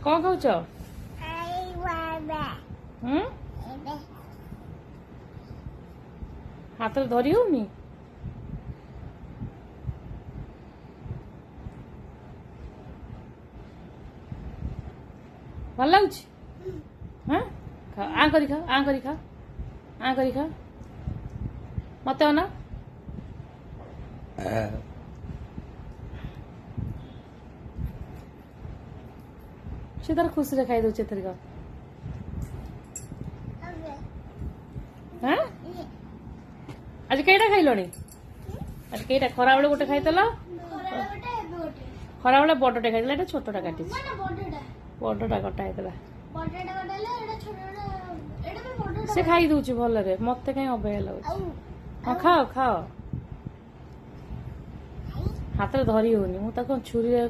କଣ ଖାଉଛ? ହାତରେ ଧରି ହଉନି? ଭଲ ଲାଗୁଛି? ଆ କରି ଖା, ଆ କରି ଖା, ଆ କରି ଖା। ମତେ ଅନା। ସେ ତାର ଖୁସିରେ ଖାଇ ଦଉଛି ଏଥରିକ। ଆଜି କେଇଟା ଖାଇଲଣି? ଆଜି କେଇଟା? ଖରାବେଳେ ଗୋଟେ ଖାଇଦେଲ, ଖରାବେଳେ ବଡଟେ ଖାଇଦେଲା, ଏଟା ଛୋଟଟା କାଟିଛି। ବଡଟା କଟା ହେଇଥିଲା। ସେ ଖାଇ ଦଉଛି ଭଲରେ, ମତେ କାହିଁ ଅବାଗିଆ ଲାଗୁଛି। ହଁ ଖାଅ ଖାଅ। ହାତରେ ଧରି ହଉନି, ମୁଁ ତାକୁ ଛୁରୀରେ